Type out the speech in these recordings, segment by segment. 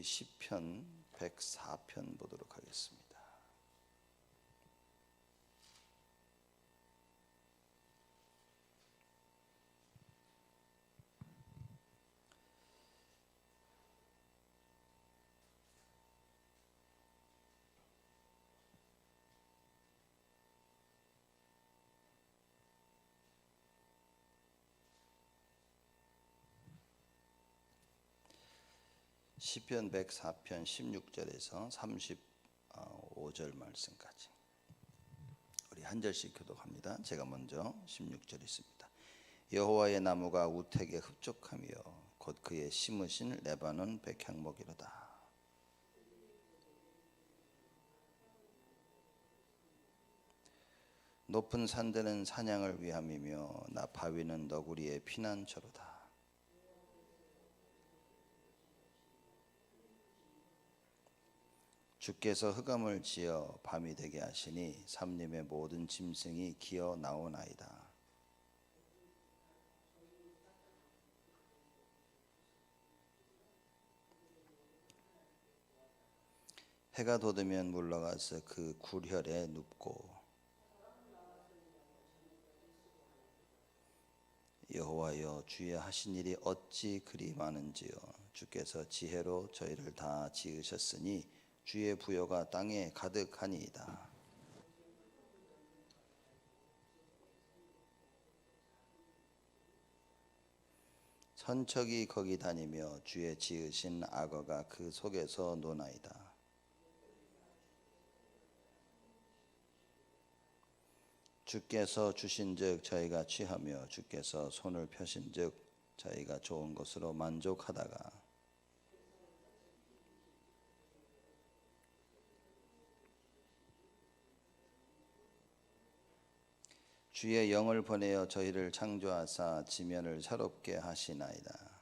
시편 104편 보도록 하겠습니다. 시편 104편 16절에서 35절 말씀까지 우리 한 절씩 교독합니다. 제가 먼저 16절 있습니다. 여호와의 나무가 우택에 흡족하며 곧 그의 심으신 레바논 백향목이로다. 높은 산들은 사냥을 위함이며 나바위는 너구리의 피난처로다. 주께서 흑암을 지어 밤이 되게 하시니 삼림의 모든 짐승이 기어 나오나이다. 해가 돋으면 물러가서 그 굴혈에 눕고 여호와여 주의 하신 일이 어찌 그리 많은지요. 주께서 지혜로 저희를 다 지으셨으니 주의 부여가 땅에 가득하니이다. 천척이 거기 다니며 주의 지으신 악어가 그 속에서 노나이다. 주께서 주신즉 저희가 취하며 주께서 손을 펴신즉 저희가 좋은 것으로 만족하다가 주의 영을 보내어 저희를 창조하사 지면을 새롭게 하시나이다.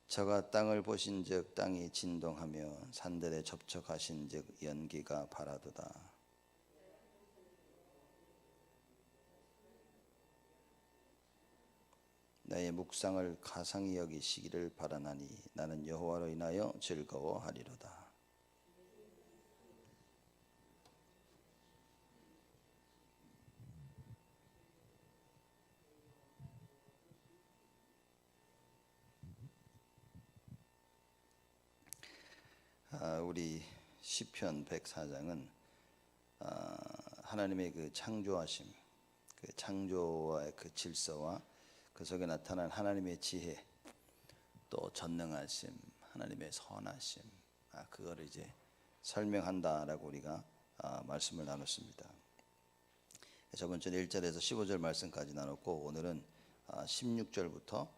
저가 땅을 보신즉 땅이 진동하며 산들에 접촉하신즉 연기가 바라도다. 나의 묵상을 가상히 여기시기를 바라나니 나는 여호와로 인하여 즐거워하리로다. 우리 시편 104장은 하나님의 그 창조하심, 그 창조와의 그 질서와 그 속에 나타난 하나님의 지혜, 또 전능하심, 하나님의 선하심, 그거를 이제 설명한다라고 우리가 말씀을 나눴습니다. 저번 주에 1절에서 15절 말씀까지 나눴고 오늘은 16절부터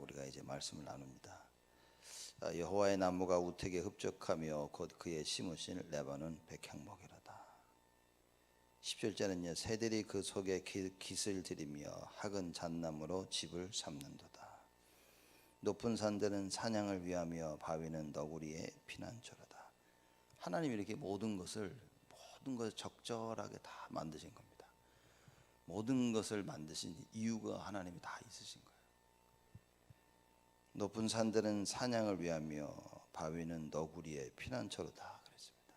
우리가 이제 말씀을 나눕니다. 여호와의 나무가 우택에 흡족하며 곧 그의 심으신 레바논 백향목이로다. 17절은요, 새들이 그 속에 깃을 들이며 학은 잣나무로 집을 삼는도다. 높은 산들은 사냥을 위하며 바위는 너구리의 피난처로다. 하나님이 이렇게 모든 것을 적절하게 다 만드신 겁니다. 모든 것을 만드신 이유가 하나님이 다 있으신 거예요. 높은 산들은 사냥을 위하며 바위는 너구리의 피난처로다 그랬습니다.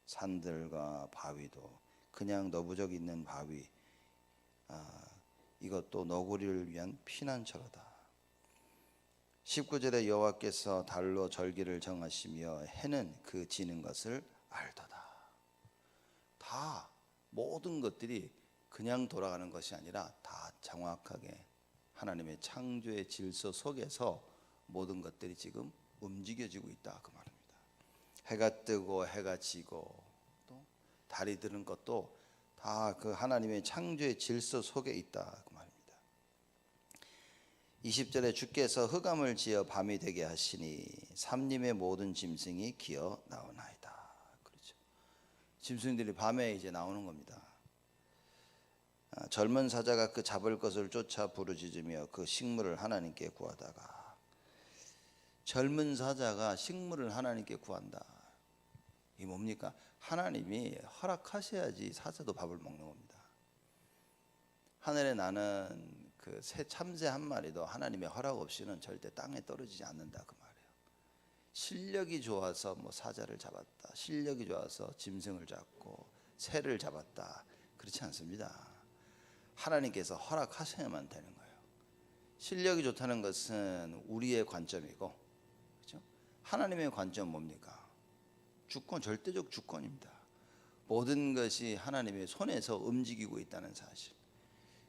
산들과 바위도 그냥 너부적 있는 바위, 이것도 너구리를 위한 피난처로다. 19절에 여호와께서 달로 절기를 정하시며 해는 그 지는 것을 알도다. 다 모든 것들이 그냥 돌아가는 것이 아니라 다 정확하게 하나님의 창조의 질서 속에서 모든 것들이 지금 움직여지고 있다 그 말입니다. 해가 뜨고 해가 지고 또 달이 드는 것도 다 그 하나님의 창조의 질서 속에 있다 그 말입니다. 20절에 주께서 흑암을 지어 밤이 되게 하시니 삼림의 모든 짐승이 기어 나오나이다. 그렇죠. 짐승들이 밤에 이제 나오는 겁니다. 젊은 사자가 그 잡을 것을 쫓아 부르짖으며 그 식물을 하나님께 구하다가, 젊은 사자가 식물을 하나님께 구한다. 이게 뭡니까? 하나님이 허락하셔야지 사자도 밥을 먹는 겁니다. 하늘에 나는 그 새 참새 한 마리도 하나님의 허락 없이는 절대 땅에 떨어지지 않는다 그 말이에요. 실력이 좋아서 뭐 사자를 잡았다, 실력이 좋아서 짐승을 잡고 새를 잡았다, 그렇지 않습니다. 하나님께서 허락하셔야만 되는 거예요. 실력이 좋다는 것은 우리의 관점이고, 그렇죠? 하나님의 관점 뭡니까? 주권, 절대적 주권입니다. 모든 것이 하나님의 손에서 움직이고 있다는 사실.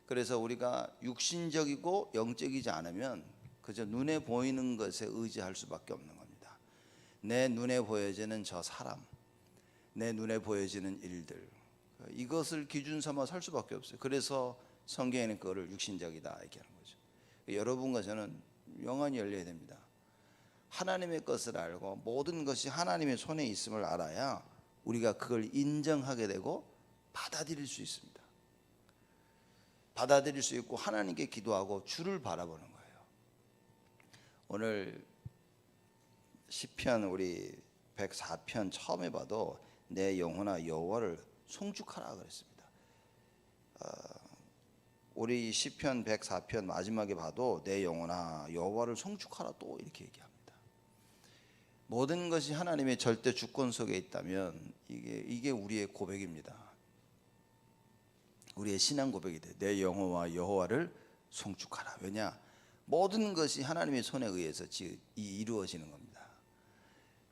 그래서 우리가 육신적이고 영적이지 않으면 그저 눈에 보이는 것에 의지할 수밖에 없는 겁니다. 내 눈에 보여지는 저 사람, 내 눈에 보여지는 일들, 이것을 기준 삼아 살 수밖에 없어요. 그래서 성경에는 그거를 육신적이다 얘기하는 거죠. 여러분과 저는 영안이 열려야 됩니다. 하나님의 것을 알고 모든 것이 하나님의 손에 있음을 알아야 우리가 그걸 인정하게 되고 받아들일 수 있습니다. 받아들일 수 있고 하나님께 기도하고 주를 바라보는 거예요. 오늘 시편 우리 104편 처음에 봐도 내 영혼아 여호와를 송축하라 그랬습니다. 우리 시편 104편 마지막에 봐도 내 영혼아 여호와를 송축하라 또 이렇게 얘기합니다. 모든 것이 하나님의 절대 주권 속에 있다면 이게 우리의 고백입니다. 우리의 신앙 고백이 돼. 내 영혼과 여호와를 송축하라. 왜냐? 모든 것이 하나님의 손에 의해서 이루어지는 겁니다.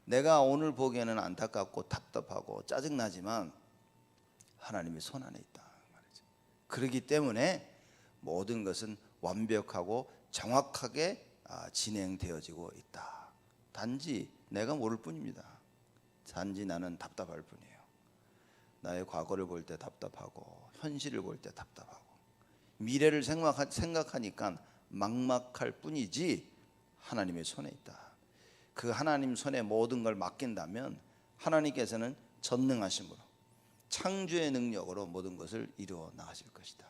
내가 오늘 보기에는 안타깝고 답답하고 짜증나지만 하나님의 손 안에 있다 말이죠. 그렇기 때문에 모든 것은 완벽하고 정확하게 진행되어지고 있다. 단지 내가 모를 뿐입니다. 단지 나는 답답할 뿐이에요. 나의 과거를 볼 때 답답하고 현실을 볼 때 답답하고 미래를 생각하니까 막막할 뿐이지 하나님의 손에 있다. 그 하나님 손에 모든 걸 맡긴다면 하나님께서는 전능하심으로 창조의 능력으로 모든 것을 이루어 나가실 것이다.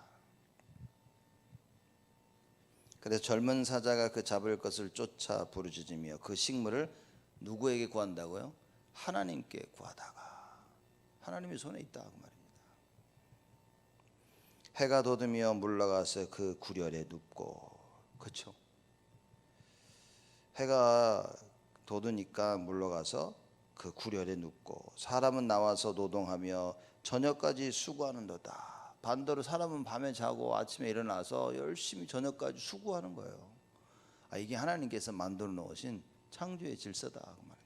그래서 젊은 사자가 그 잡을 것을 쫓아 부르짖으며 그 식물을 누구에게 구한다고요? 하나님께 구하다가 하나님의 손에 있다 그 말입니다. 해가 돋으며 물러가서 그 구렬에 눕고, 그렇죠? 해가 돋으니까 물러가서 그 구렬에 눕고 사람은 나와서 노동하며 저녁까지 수고하는도다. 반대로 사람은 밤에 자고 아침에 일어나서 열심히 저녁까지 수고하는 거예요. 이게 하나님께서 만들어 놓으신 창조의 질서다 그 말입니다.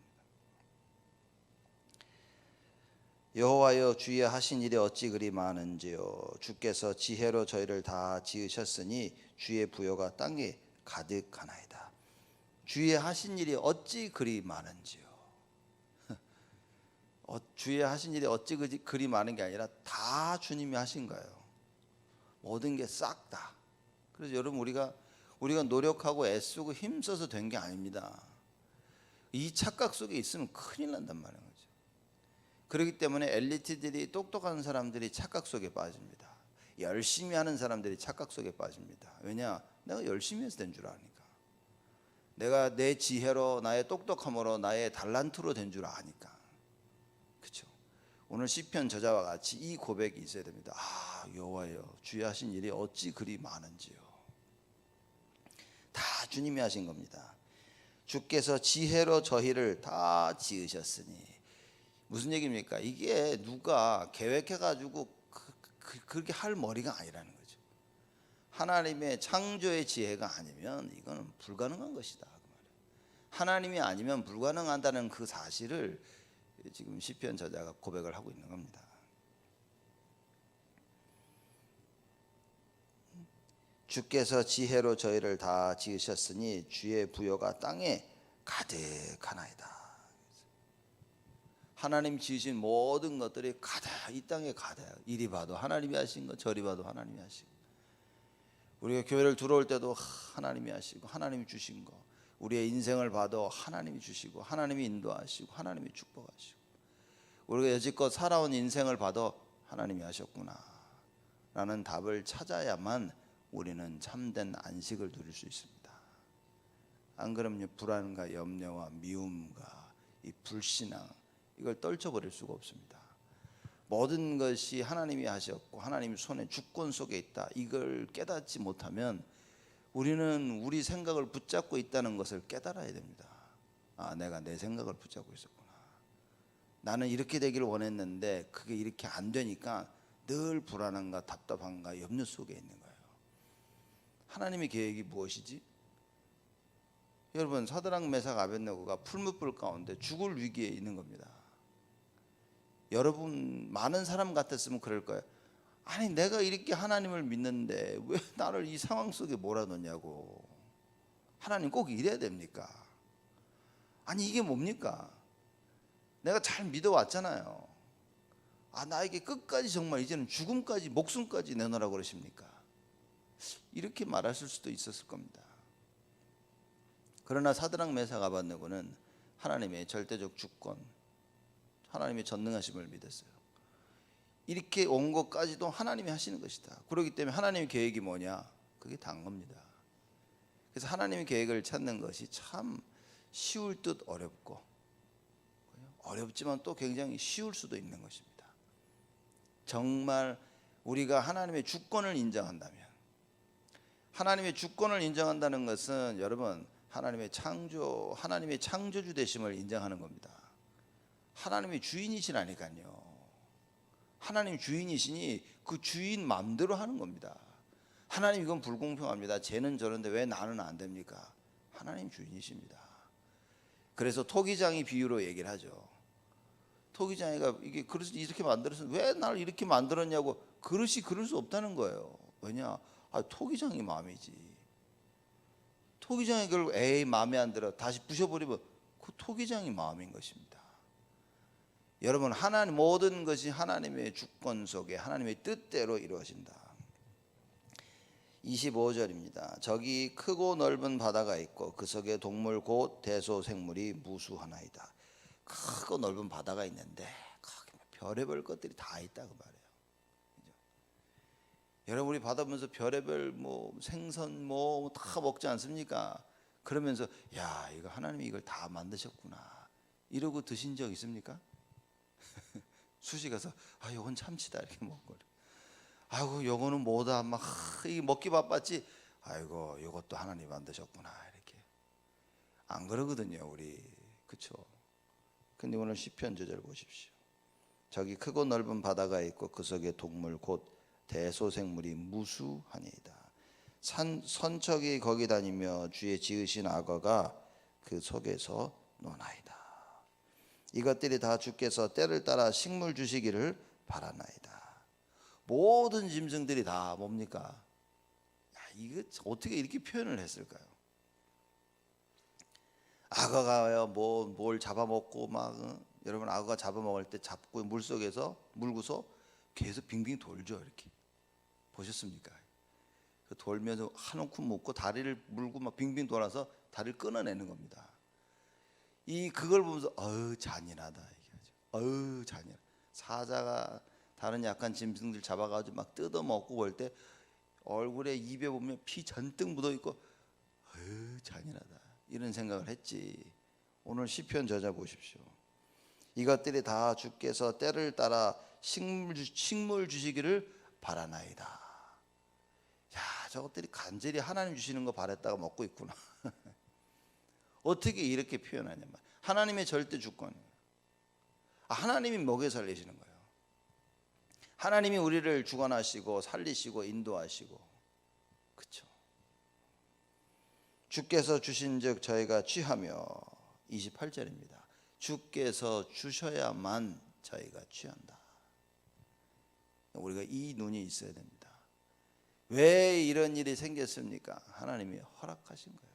여호와여 주의 하신 일이 어찌 그리 많은지요. 주께서 지혜로 저희를 다 지으셨으니 주의 부요가 땅에 가득하나이다. 주의 하신 일이 어찌 그리 많은지요. 주의 하신 일이 어찌 그리 많은 게 아니라 다 주님이 하신 거예요. 모든 게 싹 다. 그래서 여러분 우리가 노력하고 애쓰고 힘써서 된 게 아닙니다. 이 착각 속에 있으면 큰일 난단 말이에요. 그렇기 때문에 엘리트들이, 똑똑한 사람들이 착각 속에 빠집니다. 열심히 하는 사람들이 착각 속에 빠집니다. 왜냐? 내가 열심히 해서 된 줄 아니까. 내가 내 지혜로, 나의 똑똑함으로, 나의 달란트로 된 줄 아니까. 그렇죠? 오늘 시편 저자와 같이 이 고백이 있어야 됩니다. 여호와여 주의 하신 일이 어찌 그리 많은지요. 다 주님이 하신 겁니다. 주께서 지혜로 저희를 다 지으셨으니. 무슨 얘기입니까? 이게 누가 계획해가지고 그렇게 할 머리가 아니라는 거죠. 하나님의 창조의 지혜가 아니면 이거는 불가능한 것이다. 하나님이 아니면 불가능하다는 그 사실을 지금 시편 저자가 고백을 하고 있는 겁니다. 주께서 지혜로 저희를 다 지으셨으니 주의 부요가 땅에 가득하나이다. 하나님 지으신 모든 것들이 가득, 이 땅에 가득. 이리 봐도 하나님이 하신 거, 저리 봐도 하나님이 하신 거. 우리가 교회를 들어올 때도 하나님이 하시고 하나님이 주신 거. 우리의 인생을 봐도 하나님이 주시고 하나님이 인도하시고 하나님이 축복하시고, 우리가 여지껏 살아온 인생을 봐도 하나님이 하셨구나 라는 답을 찾아야만 우리는 참된 안식을 누릴 수 있습니다. 안 그러면 불안과 염려와 미움과 이 불신앙, 이걸 떨쳐버릴 수가 없습니다. 모든 것이 하나님이 하셨고 하나님 손의 주권 속에 있다, 이걸 깨닫지 못하면 우리는 우리 생각을 붙잡고 있다는 것을 깨달아야 됩니다. 아, 내가 내 생각을 붙잡고 있었구나. 나는 이렇게 되기를 원했는데 그게 이렇게 안 되니까 늘 불안함과 답답함과 염려 속에 있는 거예요. 하나님의 계획이 무엇이지? 여러분, 사드락 메삭 아벳네고가 풀무불 가운데 죽을 위기에 있는 겁니다. 여러분, 많은 사람 같았으면 그럴 거예요. 아니, 내가 이렇게 하나님을 믿는데 왜 나를 이 상황 속에 몰아넣냐고. 하나님 꼭 이래야 됩니까? 아니, 이게 뭡니까? 내가 잘 믿어왔잖아요. 아, 나에게 끝까지 정말 이제는 죽음까지, 목숨까지 내놓으라고 그러십니까? 이렇게 말하실 수도 있었을 겁니다. 그러나 사드락 메삭 아벳네고는 하나님의 절대적 주권, 하나님의 전능하심을 믿었어요. 이렇게 온 것까지도 하나님이 하시는 것이다. 그렇기 때문에 하나님의 계획이 뭐냐? 그게 단 겁니다. 그래서 하나님의 계획을 찾는 것이 참 쉬울 듯 어렵고, 어렵지만 또 굉장히 쉬울 수도 있는 것입니다. 정말 우리가 하나님의 주권을 인정한다면, 하나님의 주권을 인정한다는 것은 여러분, 하나님의 창조주 되심을 인정하는 겁니다. 하나님의 주인이시라니까요. 하나님 주인이시니 그 주인 마음대로 하는 겁니다. 하나님, 이건 불공평합니다. 쟤는 저런데 왜 나는 안 됩니까? 하나님 주인이십니다. 그래서 토기장이 비유로 얘기를 하죠. 토기장이가 이게 그릇을 이렇게 만들어서 왜 나를 이렇게 만들었냐고. 그릇이 그럴 수 없다는 거예요. 왜냐? 토기장이 마음이지. 토기장이 결국 에이 마음에 안 들어 다시 부셔버리면 그 토기장이 마음인 것입니다. 여러분, 하나님, 모든 것이 하나님의 주권 속에 하나님의 뜻대로 이루어진다. 25절입니다. 저기 크고 넓은 바다가 있고 그 속에 동물 곧 대소생물이 무수하나이다. 크고 넓은 바다가 있는데 거기 별의별 것들이 다 있다 그 말이에요. 그죠? 여러분, 우리 바다 보면서 별의별 뭐 생선 뭐 다 먹지 않습니까? 그러면서 야, 이거 하나님이 이걸 다 만드셨구나 이러고 드신 적 있습니까? 수시 가서 요건 참치다 이렇게 먹고, 아이고 요거는 뭐다 막 이게 먹기 바빴지, 아이고 요것도 하나님 만드셨구나 이렇게 안 그러거든요 우리. 그쵸? 근데 오늘 시편 저절 보십시오. 저기 크고 넓은 바다가 있고 그 속에 동물 곧 대소생물이 무수하니이다. 선척이 거기 다니며 주의 지으신 악어가 그 속에서 노나이다. 이것들이 다 주께서 때를 따라 식물 주시기를 바라나이다. 모든 짐승들이 다 뭡니까? 이거 어떻게 이렇게 표현을 했을까요? 악어가요 뭘 잡아먹고 막 여러분, 악어가 잡아먹을 때 잡고 물속에서 물고서 계속 빙빙 돌죠. 이렇게 보셨습니까? 돌면서 한 움큼 먹고 다리를 물고 막 빙빙 돌아서 다리를 끊어내는 겁니다. 그걸 보면서 잔인하다 얘기하죠. 잔인하다. 사자가 다른 약한 짐승들 잡아가지고 막 뜯어먹고 볼 때 얼굴에 입에 보면 피 잔뜩 묻어있고 잔인하다 이런 생각을 했지. 오늘 시편 저자 보십시오. 이것들이 다 주께서 때를 따라 식물 주시기를 바라나이다. 야, 저것들이 간절히 하나님 주시는 거 바랬다가 먹고 있구나. 어떻게 이렇게 표현하냐면 하나님의 절대 주권이에요. 하나님이 먹여 살리시는 거예요. 하나님이 우리를 주관하시고 살리시고 인도하시고, 그렇죠? 주께서 주신즉 저희가 취하며, 28절입니다. 주께서 주셔야만 저희가 취한다. 우리가 이 눈이 있어야 됩니다. 왜 이런 일이 생겼습니까? 하나님이 허락하신 거예요.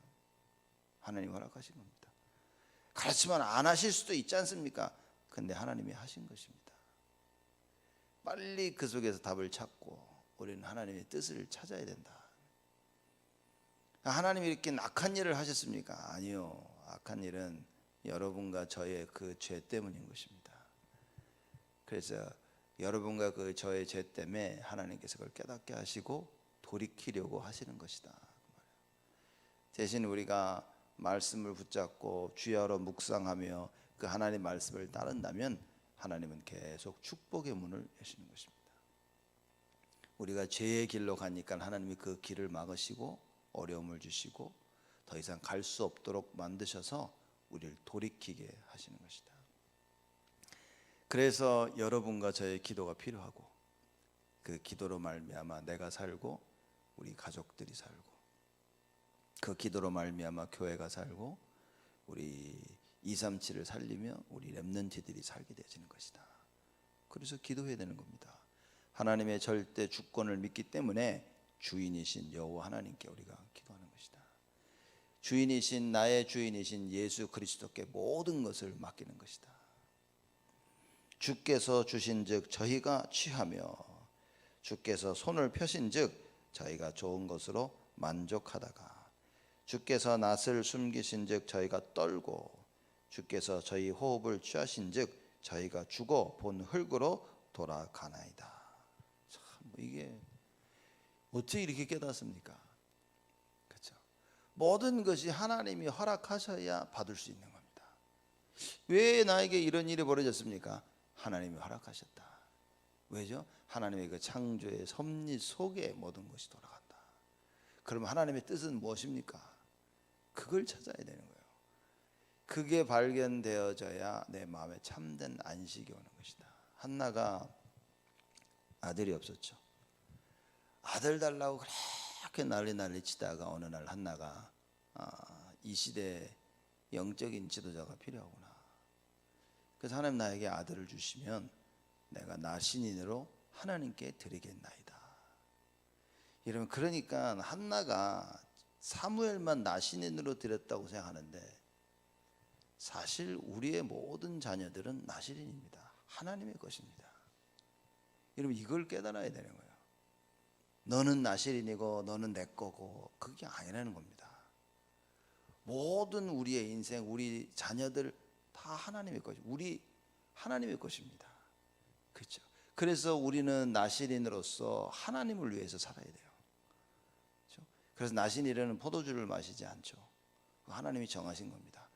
하나님이 허락하신 겁니다. 그렇지만 안 하실 수도 있지 않습니까? 근데 하나님이 하신 것입니다. 빨리 그 속에서 답을 찾고 우리는 하나님의 뜻을 찾아야 된다. 하나님이 이렇게 악한 일을 하셨습니까? 아니요. 악한 일은 여러분과 저의 그 죄 때문인 것입니다. 그래서 여러분과 그 저의 죄 때문에 하나님께서 그걸 깨닫게 하시고 돌이키려고 하시는 것이다. 대신 우리가 말씀을 붙잡고 주야로 묵상하며 그 하나님의 말씀을 따른다면 하나님은 계속 축복의 문을 여시는 것입니다. 우리가 죄의 길로 가니까 하나님이 그 길을 막으시고 어려움을 주시고 더 이상 갈 수 없도록 만드셔서 우리를 돌이키게 하시는 것이다. 그래서 여러분과 저의 기도가 필요하고, 그 기도로 말미암아 내가 살고 우리 가족들이 살고, 그 기도로 말미암아 교회가 살고 우리 237을 살리며 우리 렘넌트들이 살게 되어지는 것이다. 그래서 기도해야 되는 겁니다. 하나님의 절대 주권을 믿기 때문에 주인이신 여호와 하나님께 우리가 기도하는 것이다. 주인이신, 나의 주인이신 예수 그리스도께 모든 것을 맡기는 것이다. 주께서 주신즉 저희가 취하며 주께서 손을 펴신즉 저희가 좋은 것으로 만족하다가, 주께서 낯을 숨기신즉 저희가 떨고, 주께서 저희 호흡을 취하신즉 저희가 죽어 본 흙으로 돌아가나이다. 참, 이게 어떻게 이렇게 깨닫습니까? 그렇죠? 모든 것이 하나님이 허락하셔야 받을 수 있는 겁니다. 왜 나에게 이런 일이 벌어졌습니까? 하나님이 허락하셨다. 왜죠? 하나님의 그 창조의 섭리 속에 모든 것이 돌아간다. 그러면 하나님의 뜻은 무엇입니까? 그걸 찾아야 되는 거예요. 그게 발견되어져야 내 마음에 참된 안식이 오는 것이다. 한나가 아들이 없었죠. 아들 달라고 그렇게 난리 치다가 어느 날 한나가 이 시대에 영적인 지도자가 필요하구나. 그래서 하나님 나에게 아들을 주시면 내가 나 신인으로 하나님께 드리겠나이다. 이러면, 그러니까 한나가 사무엘만 나 신인으로 드렸다고 생각하는데 사실 우리의 모든 자녀들은 나신인입니다. 하나님의 것입니다. 여러분, 이걸 깨달아야 되는 거예요. 너는 나신인이고 너는 내 거고, 그게 아니라는 겁니다. 모든 우리의 인생, 우리 자녀들 다 하나님의 것이, 우리 하나님의 것입니다. 그렇죠? 그래서 우리는 나신인으로서 하나님을 위해서 살아야 돼요. 그렇죠? 그래서 나신인은 포도주를 마시지 않죠. 하나님이 정하신 겁니다.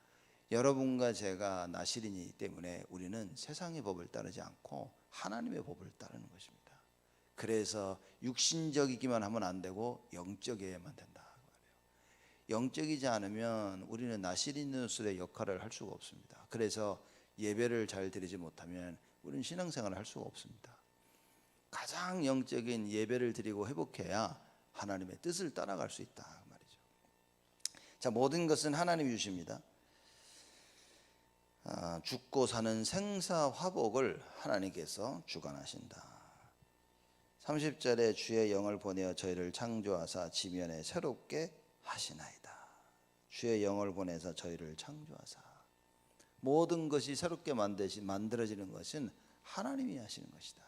여러분과 제가 나신인이기 때문에 우리는 세상의 법을 따르지 않고 하나님의 법을 따르는 것입니다. 그래서 육신적이기만 하면 안 되고 영적이어야만 된다. 영적이지 않으면 우리는 나신인으로서의 역할을 할 수가 없습니다. 그래서 예배를 잘 드리지 못하면 우리는 신앙생활을 할 수가 없습니다. 가장 영적인 예배를 드리고 회복해야 하나님의 뜻을 따라갈 수 있다 말이죠. 자, 모든 것은 하나님이 주십니다. 죽고 사는 생사화복을 하나님께서 주관하신다. 30절에 주의 영을 보내어 저희를 창조하사 지면에 새롭게 하시나이다. 주의 영을 보내서 저희를 창조하사, 모든 것이 새롭게 만들어지는 것은 하나님이 하시는 것이다.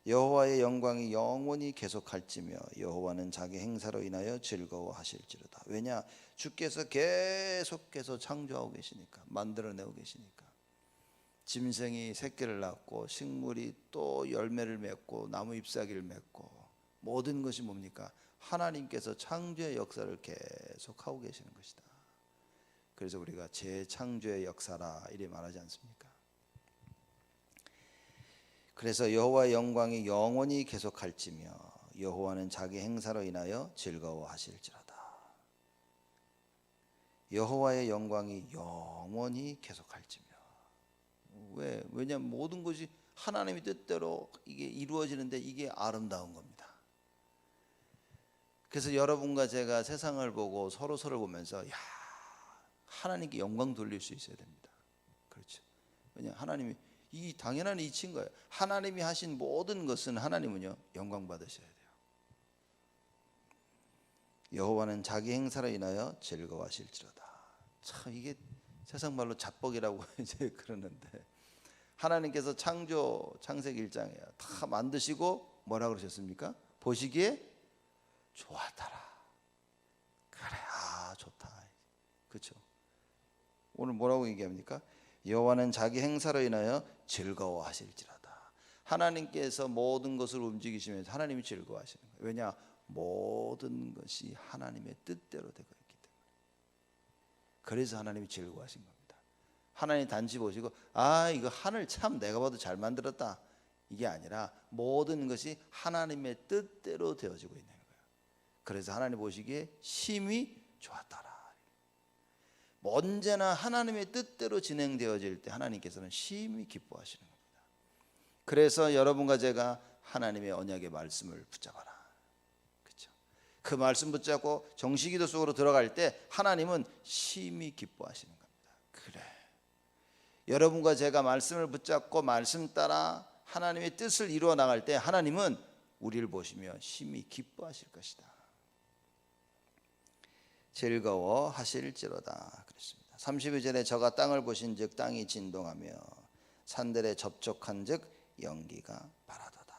여호와의 영광이 영원히 계속할지며 여호와는 자기 행사로 인하여 즐거워하실지로다. 왜냐? 주께서 계속해서 창조하고 계시니까, 만들어내고 계시니까. 짐승이 새끼를 낳고 식물이 또 열매를 맺고 나무 잎사귀를 맺고, 모든 것이 뭡니까? 하나님께서 창조의 역사를 계속하고 계시는 것이다. 그래서 우리가 재창조의 역사라 이렇게 말하지 않습니까? 그래서 여호와의 영광이 영원히 계속할지며 여호와는 자기 행사로 인하여 즐거워하실지로다. 여호와의 영광이 영원히 계속할지며. 왜냐하면 모든 것이 하나님의 뜻대로 이게 이루어지는데 이게 아름다운 겁니다. 그래서 여러분과 제가 세상을 보고 서로를 보면서 하나님께 영광 돌릴 수 있어야 됩니다. 그렇죠? 왜냐, 하나님이 이 당연한 이치인 거예요. 하나님이 하신 모든 것은 하나님은요 영광 받으셔야 돼요. 여호와는 자기 행사로 인하여 즐거워하실지로다. 참, 이게 세상 말로 자뻑이라고 이제 그러는데, 하나님께서 창세기 1장에 다 만드시고 뭐라 그러셨습니까? 보시기에 좋았더라. 그래, 좋다. 그렇죠? 오늘 뭐라고 얘기합니까? 여호와는 자기 행사로 인하여 즐거워하실지로다. 하나님께서 모든 것을 움직이시면서 하나님이 즐거워하시는 거예요. 왜냐? 모든 것이 하나님의 뜻대로 되고 있기 때문에. 그래서 하나님이 즐거워하신 겁니다. 하나님 단지 보시고 이거 하늘 참 내가 봐도 잘 만들었다, 이게 아니라 모든 것이 하나님의 뜻대로 되어지고 있는 거예요. 그래서 하나님 보시기에 심히 좋았더라. 언제나 하나님의 뜻대로 진행되어질 때 하나님께서는 심히 기뻐하시는 겁니다. 그래서 여러분과 제가 하나님의 언약의 말씀을 붙잡아라. 그렇죠? 그 말씀 붙잡고 정식기도 속으로 들어갈 때 하나님은 심히 기뻐하시는 겁니다. 그래, 여러분과 제가 말씀을 붙잡고 말씀 따라 하나님의 뜻을 이루어 나갈 때 하나님은 우리를 보시며 심히 기뻐하실 것이다. 즐거워하실지로다 그랬습니다. 32절에 저가 땅을 보신즉 땅이 진동하며 산들에 접촉한즉 연기가 바라도다.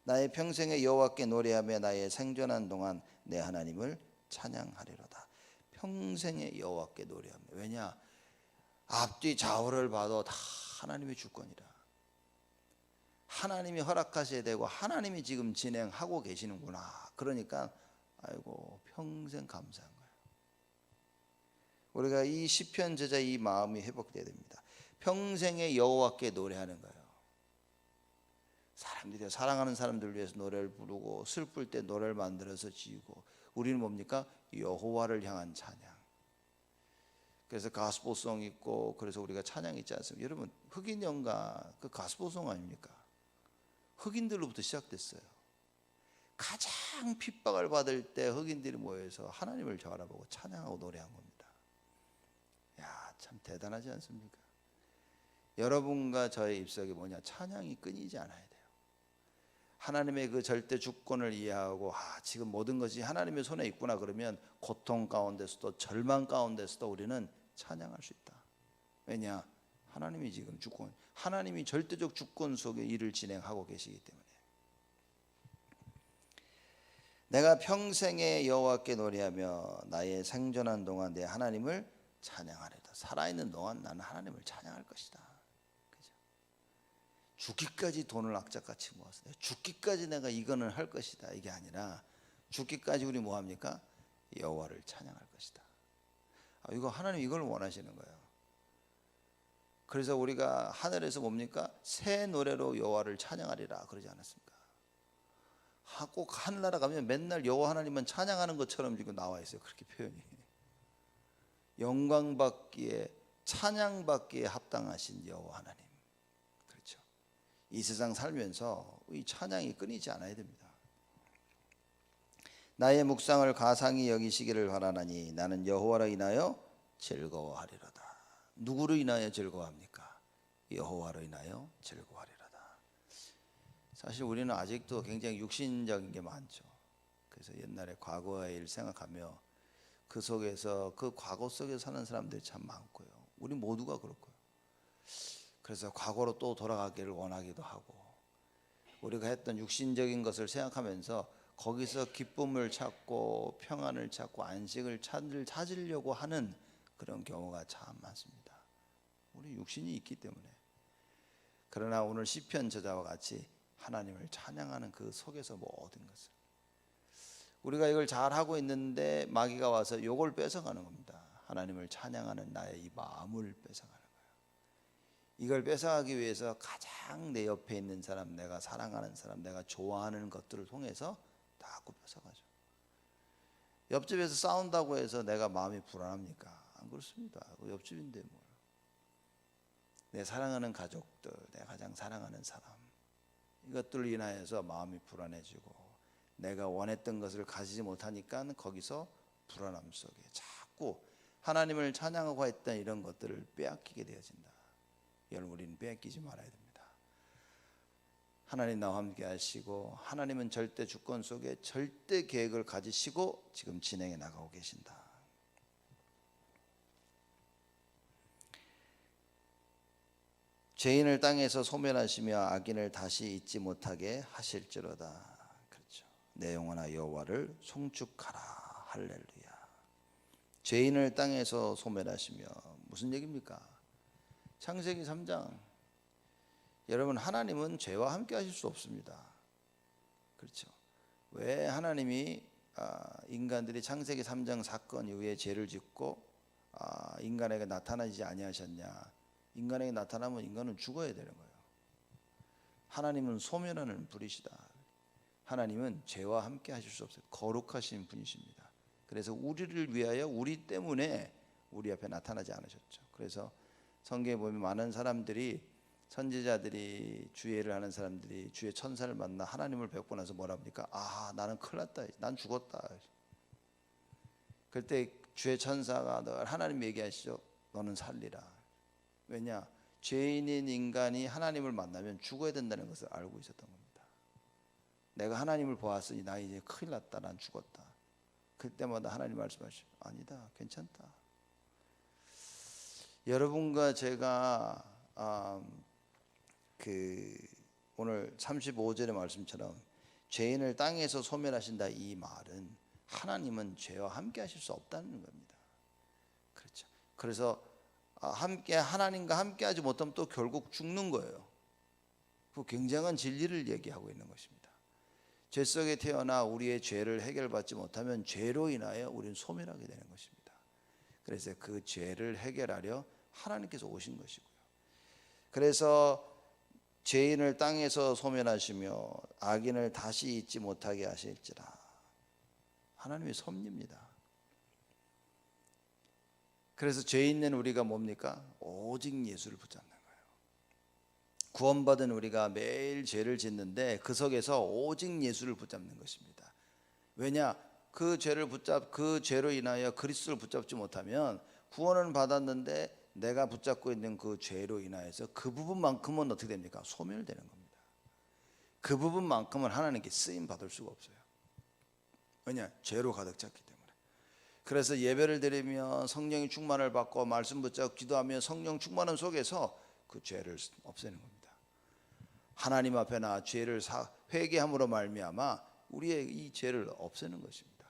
나의 평생에 여호와께 노래하며 나의 생존한 동안 내 하나님을 찬양하리로다. 평생에 여호와께 노래하며, 왜냐? 앞뒤 좌우를 봐도 다 하나님의 주권이라. 하나님이 허락하셔야 되고 하나님이 지금 진행하고 계시는구나. 그러니까 아이고 평생 감사한 거예요. 우리가 이 시편 저자의 이 마음이 회복돼야 됩니다. 평생에 여호와께 노래하는 거예요. 사람들이 사랑하는 사람들 위해서 노래를 부르고 슬플 때 노래를 만들어서 지고, 우리는 뭡니까? 여호와를 향한 찬양. 그래서 가스포송 있고, 그래서 우리가 찬양 있지 않습니까? 여러분, 흑인 연가 그 가스포송 아닙니까? 흑인들로부터 시작됐어요. 가장 핍박을 받을 때 흑인들이 모여서 하나님을 바라보고 찬양하고 노래한 겁니다. 야, 참 대단하지 않습니까? 여러분과 저의 입석이 뭐냐? 찬양이 끊이지 않아야 돼요. 하나님의 그 절대 주권을 이해하고 지금 모든 것이 하나님의 손에 있구나, 그러면 고통 가운데서도 절망 가운데서도 우리는 찬양할 수 있다. 왜냐? 하나님이 지금 주권, 하나님이 절대적 주권 속에 일을 진행하고 계시기 때문에. 내가 평생에 여호와께 노래하며 나의 생존한 동안 내 하나님을 찬양하리라. 살아있는 동안 나는 하나님을 찬양할 것이다. 그죠? 죽기까지 돈을 악착같이 모아서 죽기까지 내가 이거는 할 것이다, 이게 아니라 죽기까지 우리 뭐합니까? 여호와를 찬양할 것이다. 이거 하나님 이걸 원하시는 거예요. 그래서 우리가 하늘에서 뭡니까? 새 노래로 여호와를 찬양하리라 그러지 않았습니까? 꼭 하늘나라 가면 맨날 여호와 하나님만 찬양하는 것처럼 지금 나와 있어요. 그렇게 표현이. 영광받기에 찬양받기에 합당하신 여호와 하나님. 그렇죠. 이 세상 살면서 이 찬양이 끊이지 않아야 됩니다. 나의 묵상을 가상히 여기시기를 바라나니 나는 여호와로 인하여 즐거워하리로다. 누구로 인하여 즐거워합니까? 여호와로 인하여 즐거워하리로다. 사실 우리는 아직도 굉장히 육신적인 게 많죠. 그래서 옛날에 과거의 일 생각하며 그 속에서, 그 과거 속에 사는 사람들이 참 많고요. 우리 모두가 그렇고요. 그래서 과거로 또 돌아가기를 원하기도 하고, 우리가 했던 육신적인 것을 생각하면서 거기서 기쁨을 찾고 평안을 찾고 안식을 찾으려고 하는 그런 경우가 참 많습니다. 우리 육신이 있기 때문에. 그러나 오늘 시편 저자와 같이 하나님을 찬양하는 그 속에서 모든 것을, 우리가 이걸 잘하고 있는데 마귀가 와서 이걸 뺏어가는 겁니다. 하나님을 찬양하는 나의 이 마음을 뺏어가는 거예요. 이걸 뺏어가기 위해서 가장 내 옆에 있는 사람, 내가 사랑하는 사람, 내가 좋아하는 것들을 통해서 다 뺏어가죠. 옆집에서 싸운다고 해서 내가 마음이 불안합니까? 안 그렇습니다. 옆집인데 뭘. 내 사랑하는 가족들, 내가 가장 사랑하는 사람, 이것들을 인하여서 마음이 불안해지고 내가 원했던 것을 가지지 못하니까 거기서 불안함 속에 자꾸 하나님을 찬양하고 했던 이런 것들을 빼앗기게 되어진다. 여러분, 우리는 빼앗기지 말아야 됩니다. 하나님 나와 함께 하시고 하나님은 절대 주권 속에 절대 계획을 가지시고 지금 진행해 나가고 계신다. 죄인을 땅에서 소멸하시며 악인을 다시 잊지 못하게 하실지로다. 그렇죠. 내 영혼아 여호와를 송축하라. 할렐루야. 죄인을 땅에서 소멸하시며, 무슨 얘기입니까? 창세기 3장. 여러분, 하나님은 죄와 함께 하실 수 없습니다. 그렇죠. 왜 하나님이 인간들이 창세기 3장 사건 이후에 죄를 짓고 인간에게 나타나지 아니하셨냐? 인간에게 나타나면 인간은 죽어야 되는 거예요. 하나님은 소멸하는 분이시다. 하나님은 죄와 함께 하실 수 없어요. 거룩하신 분이십니다. 그래서 우리를 위하여 우리 때문에 우리 앞에 나타나지 않으셨죠. 그래서 성경에 보면 많은 사람들이, 선지자들이, 주의를 하는 사람들이 주의 천사를 만나 하나님을 뵙고 나서 뭐라 합니까? 나는 큰일 났다, 난 죽었다. 그때 주의 천사가 늘 하나님 얘기하시죠. 너는 살리라. 왜냐? 죄인인 인간이 하나님을 만나면 죽어야 된다는 것을 알고 있었던 겁니다. 내가 하나님을 보았으니 나 이제 큰일 났다, 난 죽었다. 그때마다 하나님 말씀하시죠. 아니다, 괜찮다. 여러분과 제가 오늘 35절의 말씀처럼 죄인을 땅에서 소멸하신다, 이 말은 하나님은 죄와 함께 하실 수 없다는 겁니다. 그렇죠. 그래서 하나님과 함께 하지 못하면 또 결국 죽는 거예요. 그 굉장한 진리를 얘기하고 있는 것입니다. 죄 속에 태어나 우리의 죄를 해결받지 못하면 죄로 인하여 우리는 소멸하게 되는 것입니다. 그래서 그 죄를 해결하려 하나님께서 오신 것이고요. 그래서 죄인을 땅에서 소멸하시며 악인을 다시 잊지 못하게 하실지라. 하나님의 섭리입니다. 그래서 죄 있는 우리가 뭡니까? 오직 예수를 붙잡는 거예요. 구원받은 우리가 매일 죄를 짓는데 그 속에서 오직 예수를 붙잡는 것입니다. 왜냐? 그 죄로 인하여 그리스도를 붙잡지 못하면 구원을 받았는데 내가 붙잡고 있는 그 죄로 인하여서 그 부분만큼은 어떻게 됩니까? 소멸되는 겁니다. 그 부분만큼은 하나님께 쓰임 받을 수가 없어요. 왜냐? 죄로 가득 찼기 때문에. 그래서 예배를 드리며 성령의 충만을 받고 말씀 붙잡고 기도하며 성령 충만함 속에서 그 죄를 없애는 겁니다. 하나님 앞에 나 죄를 회개함으로 말미암아 우리의 이 죄를 없애는 것입니다.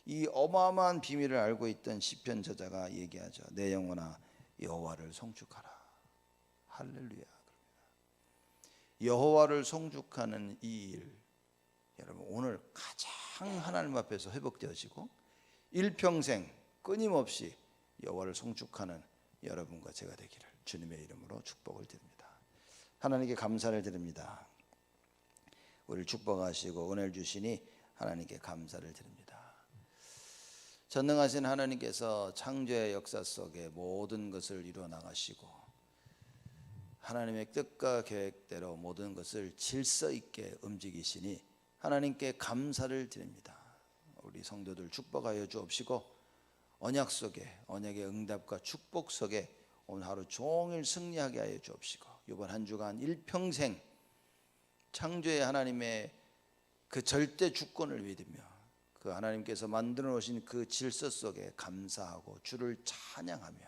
이 어마어마한 비밀을 알고 있던 시편 저자가 얘기하죠. 내 영혼아 여호와를 송축하라. 할렐루야. 여호와를 송축하는 이 일, 여러분 오늘 가장 하나님 앞에서 회복되어지고 일평생 끊임없이 여호와를 송축하는 여러분과 제가 되기를 주님의 이름으로 축복을 드립니다. 하나님께 감사를 드립니다. 우리를 축복하시고 은혜를 주시니 하나님께 감사를 드립니다. 전능하신 하나님께서 창조의 역사 속에 모든 것을 이루어 나가시고 하나님의 뜻과 계획대로 모든 것을 질서 있게 움직이시니 하나님께 감사를 드립니다. 우리 성도들 축복하여 주옵시고 언약 속에, 언약의 응답과 축복 속에 오늘 하루 종일 승리하게 하여 주옵시고 이번 한 주간 일평생 창조의 하나님의 그 절대 주권을 믿으며 그 하나님께서 만들어 놓으신 그 질서 속에 감사하고 주를 찬양하며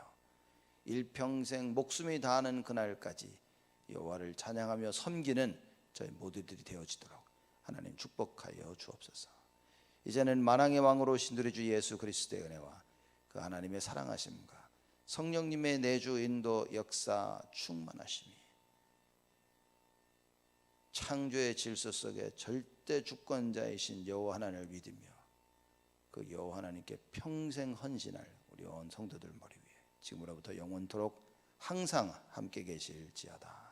일평생 목숨이 다하는 그날까지 여호와를 찬양하며 섬기는 저희 모두들이 되어지도록 하나님 축복하여 주옵소서. 이제는 만왕의 왕으로 오신 우리 주 예수 그리스도의 은혜와 그 하나님의 사랑하심과 성령님의 내주 인도 역사 충만하심이 창조의 질서 속에 절대 주권자이신 여호와 하나님을 믿으며 그 여호와 하나님께 평생 헌신할 우리 온 성도들 머리 위에 지금으로부터 영원토록 항상 함께 계실지어다.